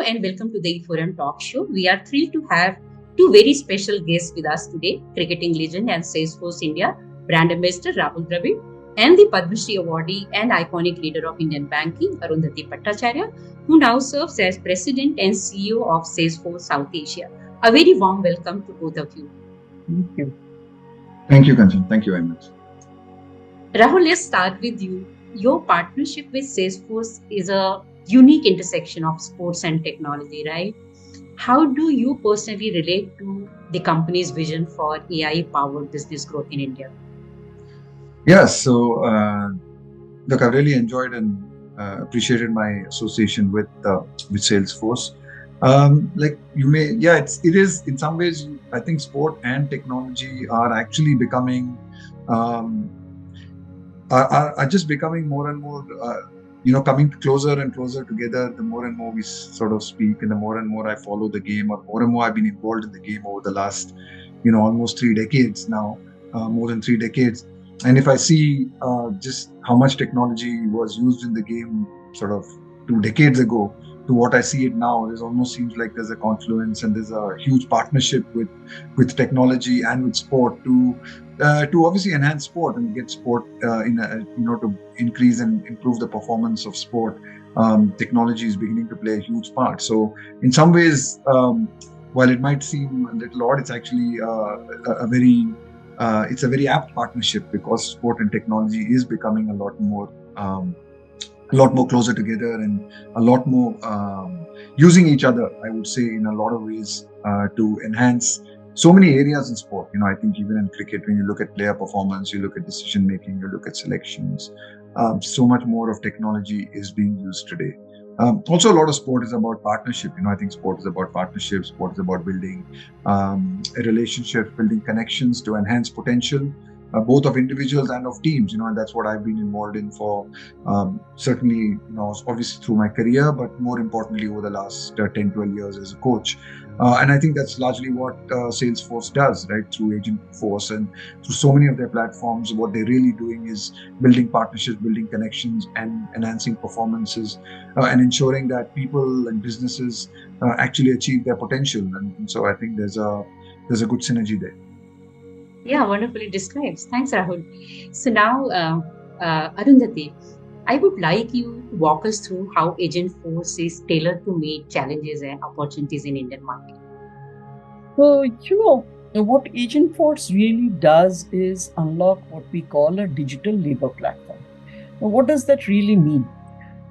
and welcome to the eForum Talk Show. We are thrilled to have two very special guests with us today, cricketing legend and Salesforce India brand ambassador Rahul Dravid and the Padma Shri awardee and iconic leader of Indian banking, Arundhati Bhattacharya, who now serves as President and CEO of Salesforce South Asia. A very warm welcome to both of you. Thank you. Thank you, Kanchan. Thank you very much. Rahul, let's start with you. Your partnership with Salesforce is a unique intersection of sports and technology, right? How do you personally relate to the company's vision for AI-powered business growth in India? Yeah, so look, I really enjoyed and appreciated my association with Salesforce. It is in some ways. I think sport and technology are actually becoming are just becoming more and more. Coming closer and closer together, the more and more we sort of speak and the more and more I follow the game, or more and more I've been involved in the game over the last, almost 3 decades now, more than 3 decades. And if I see just how much technology was used in the game sort of 2 decades ago to what I see it now, it almost seems like there's a confluence and there's a huge partnership with technology and with sport to obviously enhance sport and get sport to increase and improve the performance of sport. Technology is beginning to play a huge part. So in some ways, while it might seem a little odd, it's actually it's a very apt partnership, because sport and technology is becoming a lot more closer together and a lot more using each other, I would say, in a lot of ways to enhance so many areas in sport. I think even in cricket, when you look at player performance, you look at decision making, you look at selections, so much more of technology is being used today. Also, a lot of sport is about partnership. I think sport is about partnership. Sport is about building a relationship, building connections to enhance potential, both of individuals and of teams. And that's what I've been involved in for certainly, obviously through my career, but more importantly over the last 10, 12 years as a coach. And I think that's largely what Salesforce does, right? Through Agentforce and through so many of their platforms, what they're really doing is building partnerships, building connections, and enhancing performances, and ensuring that people and businesses actually achieve their potential. And so I think there's a good synergy there. Yeah, wonderfully described. Thanks, Rahul. So now, Arundhati, I would like you to walk us through how Agentforce is tailored to meet challenges and opportunities in Indian market. So, what Agentforce really does is unlock what we call a digital labor platform. Now, what does that really mean?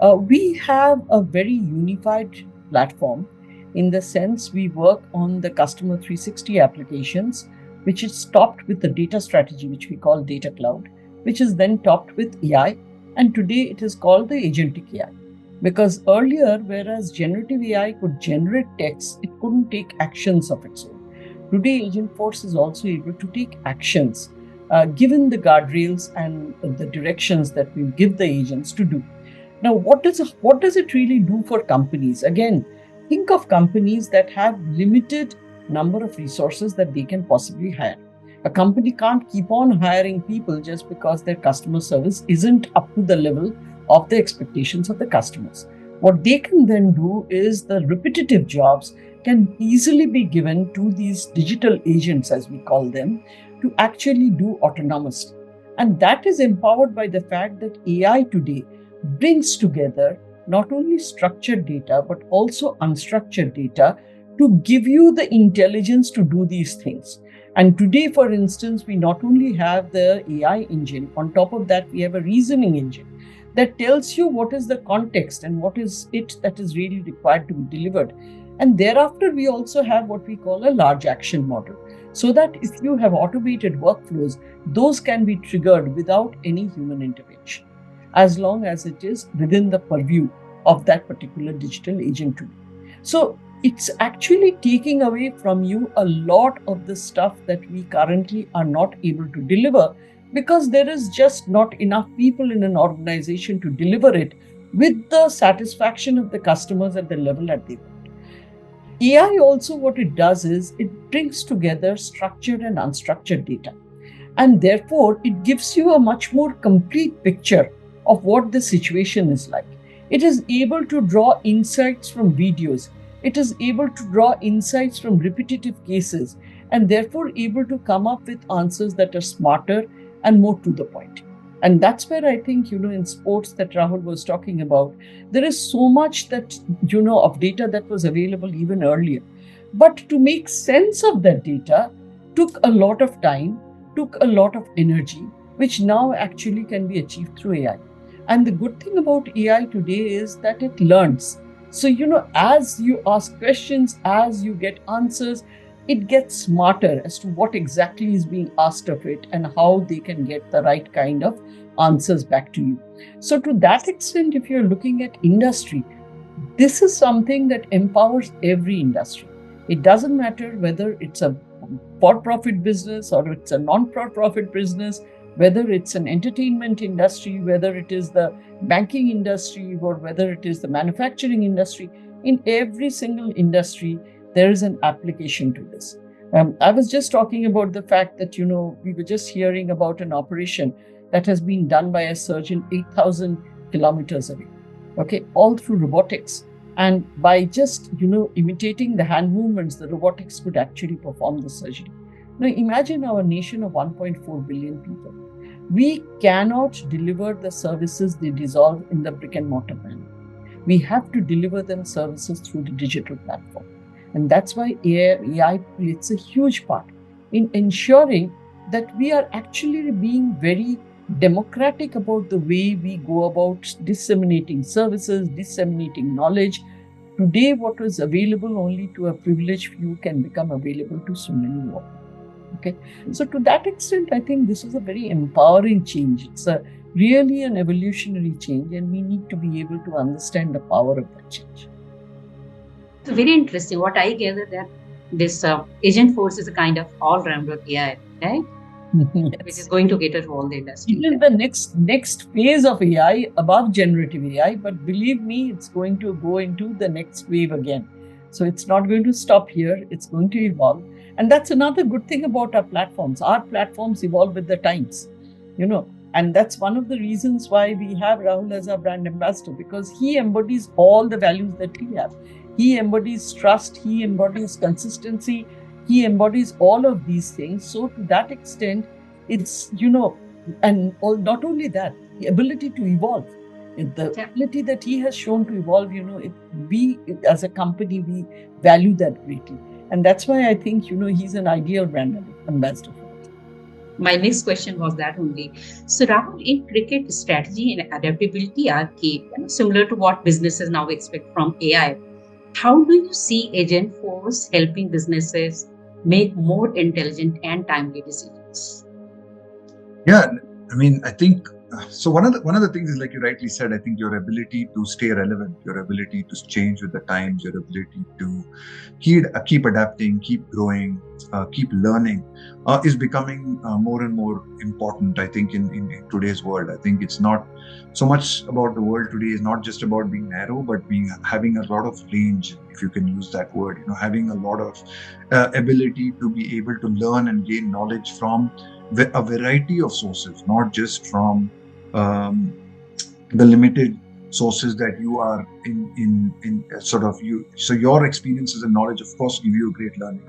We have a very unified platform in the sense we work on the customer 360 applications, which is topped with the data strategy, which we call Data Cloud, which is then topped with AI. And today it is called the Agentic AI. Because earlier, whereas generative AI could generate text, it couldn't take actions of its own. Today, Agentforce is also able to take actions, given the guardrails and the directions that we give the agents to do. Now, what does it really do for companies? Again, think of companies that have limited number of resources that they can possibly hire. A company can't keep on hiring people just because their customer service isn't up to the level of the expectations of the customers. What they can then do is the repetitive jobs can easily be given to these digital agents, as we call them, to actually do autonomously. And that is empowered by the fact that AI today brings together not only structured data, but also unstructured data to give you the intelligence to do these things. And today, for instance, we not only have the AI engine, on top of that, we have a reasoning engine that tells you what is the context and what is it that is really required to be delivered. And thereafter, we also have what we call a large action model, so that if you have automated workflows, those can be triggered without any human intervention, as long as it is within the purview of that particular digital agent tool. So it's actually taking away from you a lot of the stuff that we currently are not able to deliver, because there is just not enough people in an organization to deliver it with the satisfaction of the customers at the level that they want. AI also, what it does is it brings together structured and unstructured data. And therefore, it gives you a much more complete picture of what the situation is like. It is able to draw insights from videos. It is able to draw insights from repetitive cases and therefore able to come up with answers that are smarter and more to the point. And that's where I think, in sports that Rahul was talking about, there is so much that, of data that was available even earlier. But to make sense of that data took a lot of time, took a lot of energy, which now actually can be achieved through AI. And the good thing about AI today is that it learns. So, as you ask questions, as you get answers, it gets smarter as to what exactly is being asked of it and how they can get the right kind of answers back to you. So, to that extent, if you're looking at industry, this is something that empowers every industry. It doesn't matter whether it's a for-profit business or it's a non-for-profit business, whether it's an entertainment industry, whether it is the banking industry, or whether it is the manufacturing industry. In every single industry, there is an application to this. I was just talking about the fact that, we were just hearing about an operation that has been done by a surgeon 8,000 kilometers away, okay, all through robotics. And by just, imitating the hand movements, the robotics could actually perform the surgery. Now, imagine our nation of 1.4 billion people. We cannot deliver the services they deserve in the brick and mortar manner. We have to deliver them services through the digital platform. And that's why AI plays a huge part in ensuring that we are actually being very democratic about the way we go about disseminating services, disseminating knowledge. Today, what is available only to a privileged few can become available to so many more. Okay, so to that extent, I think this is a very empowering change. It's really an evolutionary change, and we need to be able to understand the power of that change. It's very interesting. What I gather that this Agentforce is a kind of all-rounder AI, right? Yes. Which is going to cater to all the industry. It is the next phase of AI above generative AI, but believe me, it's going to go into the next wave again. So it's not going to stop here. It's going to evolve. And that's another good thing about our platforms. Our platforms evolve with the times, and that's one of the reasons why we have Rahul as our brand ambassador, because he embodies all the values that we have. He embodies trust, he embodies consistency, he embodies all of these things. So to that extent, it's, and not only that, the ability to evolve, the ability that he has shown to evolve, we as a company, we value that greatly. And that's why I think, he's an ideal brand ambassador for it. My next question was that only. So Rahul, in cricket, strategy and adaptability are key, similar to what businesses now expect from AI. How do you see Agentforce helping businesses make more intelligent and timely decisions? Yeah, I mean, I think so. One of the things is, like you rightly said, I think your ability to stay relevant, your ability to change with the times, your ability to keep adapting, keep growing, keep learning, is becoming more and more important. I think in today's world, I think it's not so much about the world today is not just about being narrow, but having a lot of range, if you can use that word. Having a lot of ability to be able to learn and gain knowledge from a variety of sources, not just from the limited sources that you are in sort of you. So your experiences and knowledge, of course, give you a great learning,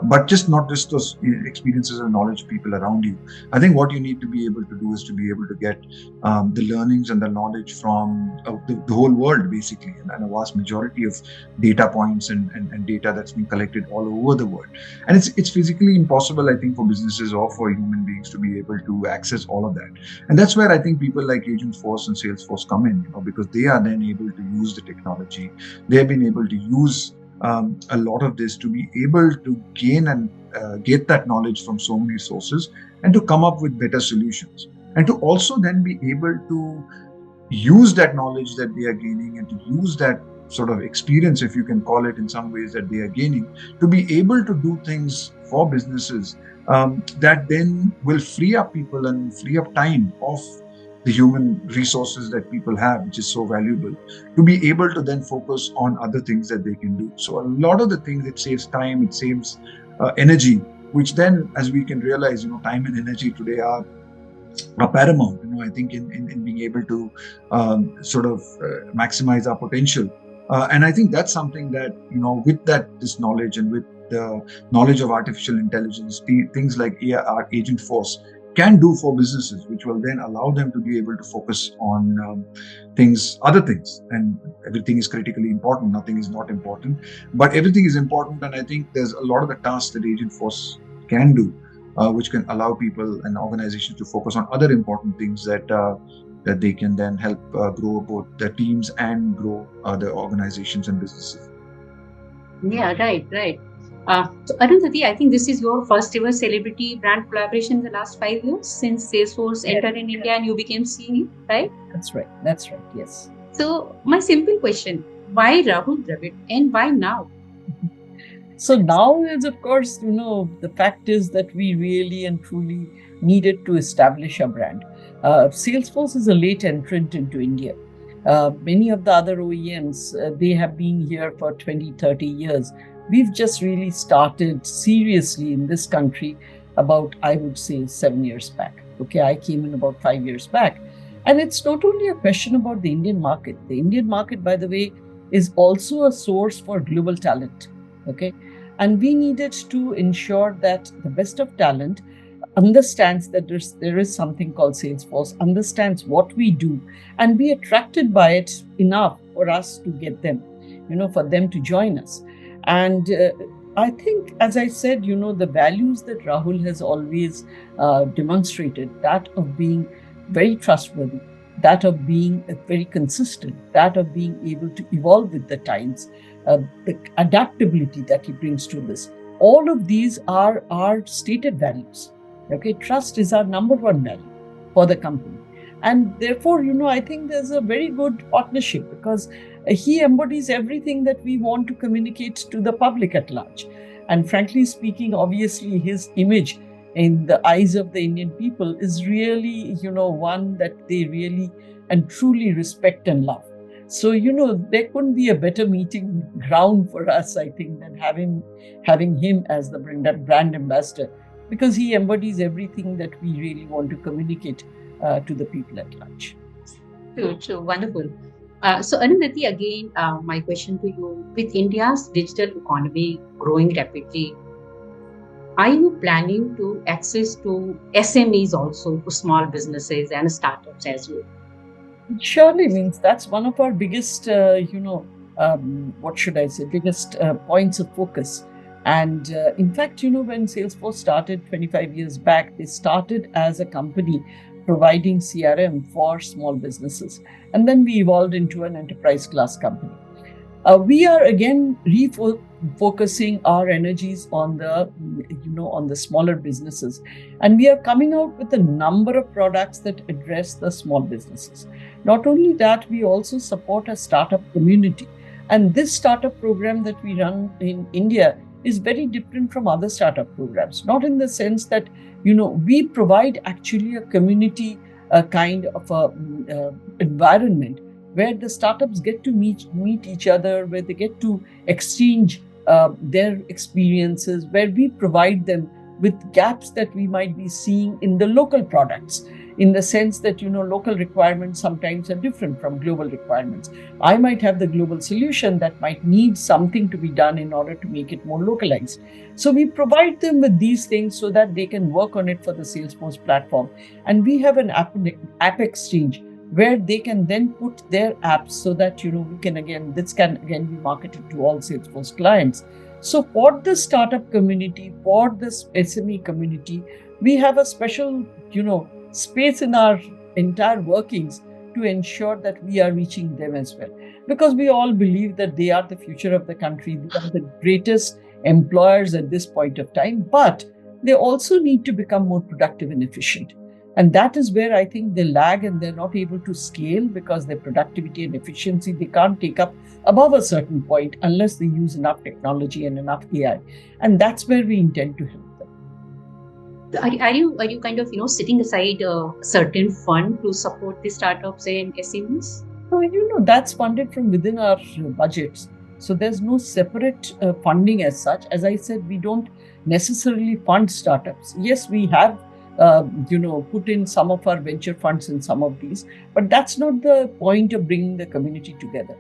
but not just those experiences and knowledge people around you. I think what you need to be able to do is to be able to get the learnings and the knowledge from the whole world, basically, and a vast majority of data points and data that's been collected all over the world. And it's physically impossible, I think, for businesses or for human beings to be able to access all of that. And that's where I think people like Agentforce and Salesforce come in, because they are then able to use the technology. They have been able to use a lot of this to be able to gain and get that knowledge from so many sources and to come up with better solutions, and to also then be able to use that knowledge that they are gaining and to use that sort of experience, if you can call it, in some ways that they are gaining, to be able to do things for businesses that then will free up people and free up time of the human resources that people have, which is so valuable, to be able to then focus on other things that they can do. So a lot of the things, it saves time, it saves energy, which then, as we can realize, time and energy today are paramount, I think, in being able to sort of maximize our potential And I think that's something that, with this knowledge and with the knowledge of artificial intelligence, things like AI, Agentforce can do for businesses, which will then allow them to be able to focus on other things. And everything is critically important. Nothing is not important, but everything is important. And I think there's a lot of the tasks that Agentforce can do, which can allow people and organizations to focus on other important things that they can then help grow both their teams and grow the organizations and businesses. Yeah, right. So Arundhati, I think this is your first ever celebrity brand collaboration in the last 5 years since Salesforce entered in India and you became CEO, right? That's right, yes. So my simple question, why Rahul Dravid and why now? So now is, of course, the fact is that we really and truly needed to establish a brand. Salesforce is a late entrant into India. Many of the other OEMs, they have been here for 20, 30 years. We've just really started seriously in this country about, I would say, 7 years back. Okay, I came in about 5 years back. And it's not only a question about the Indian market. The Indian market, by the way, is also a source for global talent. Okay. And we needed to ensure that the best of talent understands that there is something called Salesforce, understands what we do, and be attracted by it enough for us to get them, for them to join us. And I think, as I said, the values that Rahul has always demonstrated, that of being very trustworthy, that of being very consistent, that of being able to evolve with the times, the adaptability that he brings to this. All of these are our stated values. Okay, trust is our number one value for the company. And therefore, I think there's a very good partnership because he embodies everything that we want to communicate to the public at large. And frankly speaking, obviously, his image in the eyes of the Indian people is really, one that they really and truly respect and love. So, there couldn't be a better meeting ground for us, I think, than having him as the brand ambassador, because he embodies everything that we really want to communicate to the people at large. True, wonderful. So Arundhati, again, my question to you, with India's digital economy growing rapidly, are you planning to access to SMEs also, to small businesses and startups as well? Surely, means that's one of our biggest, what should I say, biggest points of focus. And in fact, when Salesforce started 25 years back, they started as a company providing CRM for small businesses. And then we evolved into an enterprise class company. We are again refocusing our energies on the smaller businesses, and we are coming out with a number of products that address the small businesses. Not only that, we also support a startup community, and this startup program that we run in India is very different from other startup programs. Not in the sense that we provide actually a community kind of a environment where the startups get to meet each other, where they get to exchange their experiences, where we provide them with gaps that we might be seeing in the local products, in the sense that, local requirements sometimes are different from global requirements. I might have the global solution that might need something to be done in order to make it more localized. So we provide them with these things so that they can work on it for the Salesforce platform. And we have an app exchange where they can then put their apps so that, this can again be marketed to all Salesforce clients. So for the startup community, for this SME community, we have a special, space in our entire workings to ensure that we are reaching them as well. Because we all believe that they are the future of the country, they are the greatest employers at this point of time, but they also need to become more productive and efficient. And that is where I think they lag and they're not able to scale, because their productivity and efficiency, they can't take up above a certain point unless they use enough technology and enough AI. And that's where we intend to help them. Are you kind of setting aside a certain fund to support the startups and SMEs? So, that's funded from within our budgets. So there's no separate funding as such. As I said, we don't necessarily fund startups. Yes, we have put in some of our venture funds in some of these, but that's not the point of bringing the community together.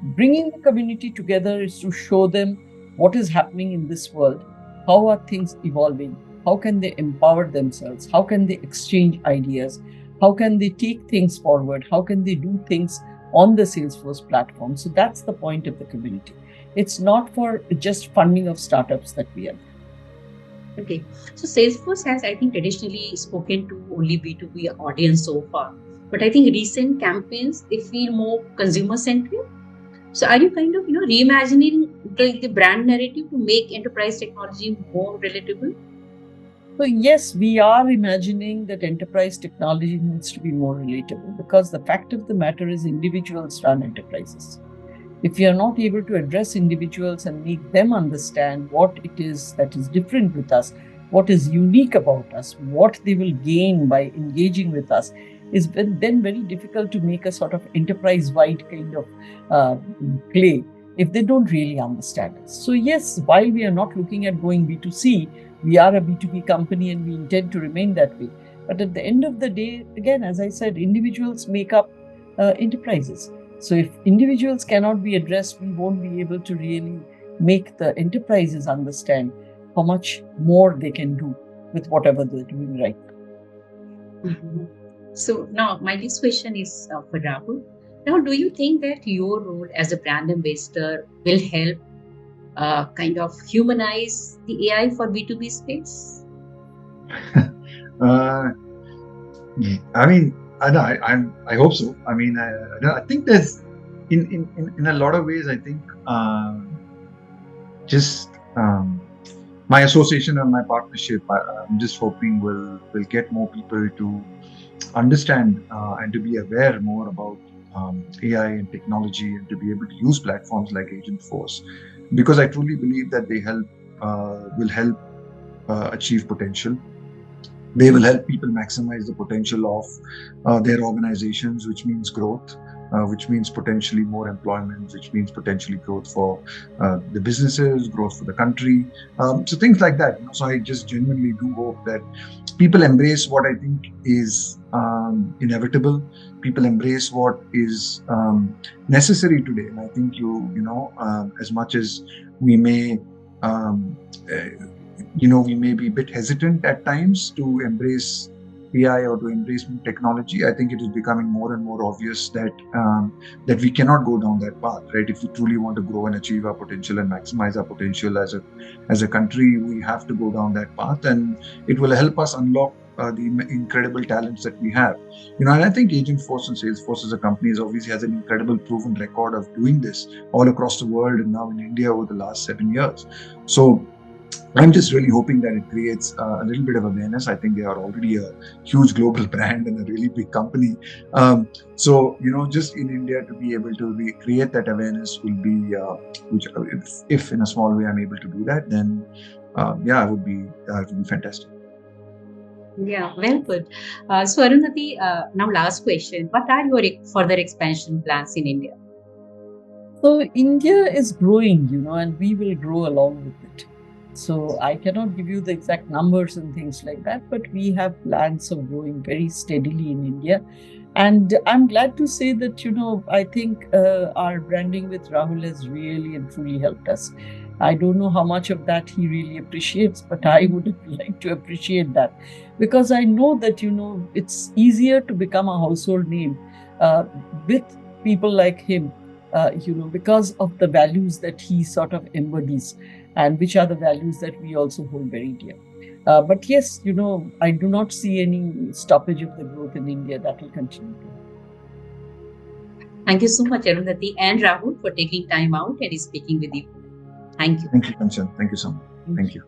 Bringing the community together is to show them what is happening in this world, how are things evolving, how can they empower themselves, how can they exchange ideas, how can they take things forward, how can they do things on the Salesforce platform. So that's the point of the community. It's not for just funding of startups that we are. Okay, so Salesforce has, I think, traditionally spoken to only B2B audience so far, but I think recent campaigns they feel more consumer centric. So are you kind of reimagining the brand narrative to make enterprise technology more relatable? So yes, we are imagining that enterprise technology needs to be more relatable, because the fact of the matter is individuals run enterprises. If we are not able to address individuals and make them understand what it is that is different with us, what is unique about us, what they will gain by engaging with us, is then very difficult to make a sort of enterprise-wide kind of play if they don't really understand us. So yes, while we are not looking at going B2C, we are a B2B company and we intend to remain that way. But at the end of the day, again, as I said, individuals make up enterprises. So if individuals cannot be addressed, we won't be able to really make the enterprises understand how much more they can do with whatever they're doing right now. Mhm. So now my next question is for Rahul. Now, do you think that your role as a brand ambassador will help kind of humanize the AI for B2B space? uh, I mean, I hope so. I mean, I think there's in a lot of ways. I think just my association and my partnership, I'm just hoping will get more people to understand and to be aware more about AI and technology, and to be able to use platforms like Agentforce, because I truly believe that they will help achieve potential. They will help people maximize the potential of their organizations, which means growth, which means potentially more employment, which means potentially growth for the businesses, growth for the country. So things like that. So I just genuinely do hope that people embrace what I think is inevitable. People embrace what is necessary today. And I think as much as we may um, uh, we may be a bit hesitant at times to embrace AI or to embrace new technology. I think it is becoming more and more obvious that we cannot go down that path, right? If we truly want to grow and achieve our potential and maximize our potential as a country, we have to go down that path, and it will help us unlock the incredible talents that we have. And I think Agentforce and Salesforce as a company obviously has an incredible proven record of doing this all across the world and now in India over the last 7 years. So I'm just really hoping that it creates a little bit of awareness. I think they are already a huge global brand and a really big company. So, just in India to be able to create that awareness will be, which if in a small way I'm able to do that, then yeah, it would be fantastic. Yeah, well put. So Arundhati, now last question. What are your further expansion plans in India? So India is growing, and we will grow along with it. So I cannot give you the exact numbers and things like that, but we have plans of growing very steadily in India. And I'm glad to say that, I think our branding with Rahul has really and truly helped us. I don't know how much of that he really appreciates, but I would like to appreciate that, because I know that, it's easier to become a household name with people like him, because of the values that he sort of embodies, and which are the values that we also hold very dear. But yes, I do not see any stoppage of the growth in India. That will continue. Thank you so much, Arundhati and Rahul, for taking time out and speaking with you. Thank you. Thank you, Kanchan. Thank you so much. Thank you.